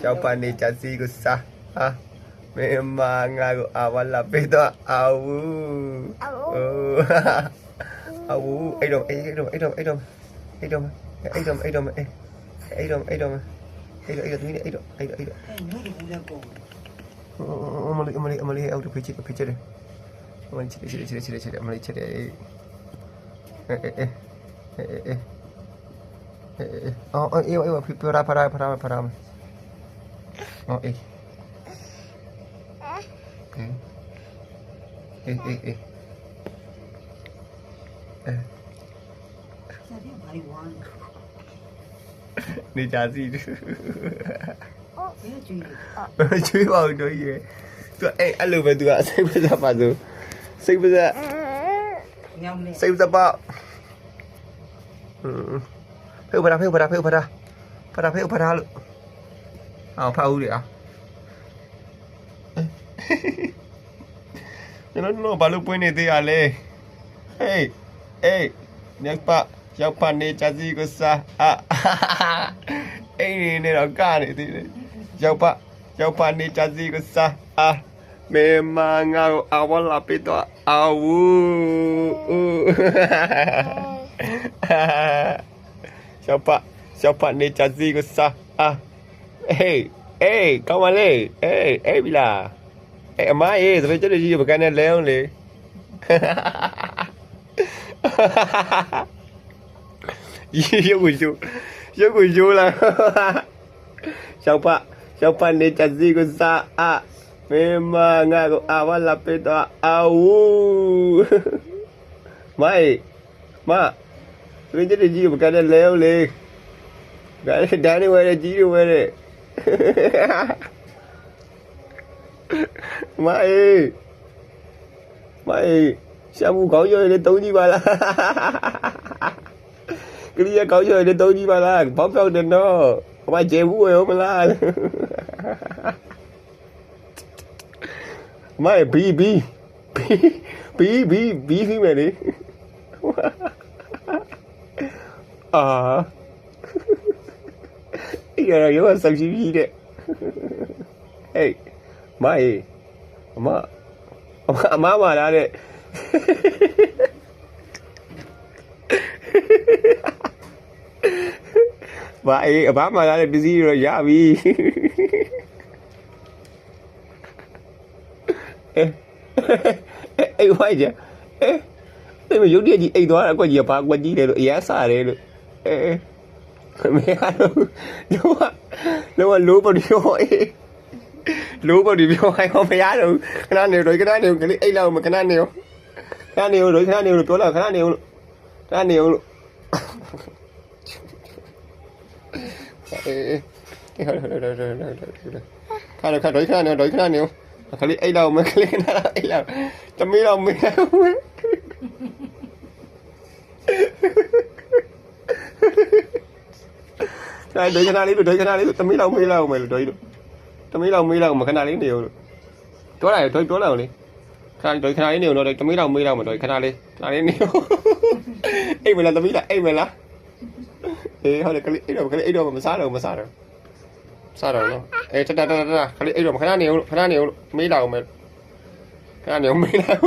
小帕你家是个啥啊？没妈我阿瓦拉贝多阿呜哦哈哈阿呜哎咚哎咚哎咚哎咚哎咚哎咚哎咚哎哎咚哎咚哎咚哎咚哎咚哎咚哎咚အမလေးအောက်ဖိချစ်ဖိချစ်တယ်အမလေးချစ်တယ်အမလေးချစ်တယ်အော်အေးဖရာအော်အေးနေကြစီကျွေးပါဦးတို့ရေသူအဲ့လိုပဲသူကစိတ်ပစပါဆိုစိတ်ပစညောင်းနေစိတ်ပစပါဖေးဖရာလို့အောင်ဖောက်ဦးလေအောင်ကျွန်တော်ဘာလို့ပွင့်နေသေးရလဲဟေးညက်ပါရောက်ပါနေကြစီကစားအဲ့ဒီနေတော့ကနေသေးတယ်ရောက်ပါနေကြစီကစားမေမငါအဝလာပစ်တော့အဝူရောက်ပါနေကြစီကစားကောင်းပါလေပြီလားအမစပယ်ကျက်ကြီးပကန်းနဲ့လဲအောင်လေရုပ်ကိုရိုးလာရောက်ပါနေကြစီကိုစားမေမငါကိုအဝလာပစ်တော့အဝူမစပယ်ကျက်ကြီးပကန်းနဲ့လဲအောင်လေဒါနဲ့ဝဲတယ်ကြီးတွေဝဲတယ်မရှာမှုကောင်းရွယ်လေးတုံးကြည့်ပါလားကလေးကောင်းရွယ်လေးတုံးကြည့်ပါလားဘောက်ပြောက်တယ်နော်အမကျေဘူးရောမလားဘီဖိမယ်လေရောဆောက်ရှိပြီတဲ့အမမာလာတဲ့အဘမာလာတဲ့ပစ္စည်းတွေရပြီဝိုင်းကြမရုပ်တရက်ကြီးအိတ်သွားတာကွက်ကြီးဘာကွက်ကြီးတယ်လို့အရမ်းစားတယ်လို့မရတော့လိုးပေါ်ဒီပြောဟိုင်းမရတော့ခဏနေတော့ကလေးအိတ်လောက်မခဏနေလို့ပြောလာခဏနေလို့ခဏနေလို့ခဏနေကလေးအိတ်လောက်မကလေးနာအိတ်လောက်တမီးလောက်မင်းဒိုခဏလေးလို့တမီးလောက်မေးလောက်မယ်လို့တမီးလောက်မေးလောက်မခဏလေးနေလို့ပြောလိုက်ပြောလိုက်လေခဏလေးနေတော့တမီးလောက်မေးလောက်မတော့ခဏလေးနေအိမ်မလားတမီးလားအိမ်မလားဟုတ်တယ်ကလေးအိမ်တော့မစားတော့စားတော့နော်တခလေးအိမ်တော့ခဏနေလို့မေးလောက်မယ်ခဏနေမေးလောက်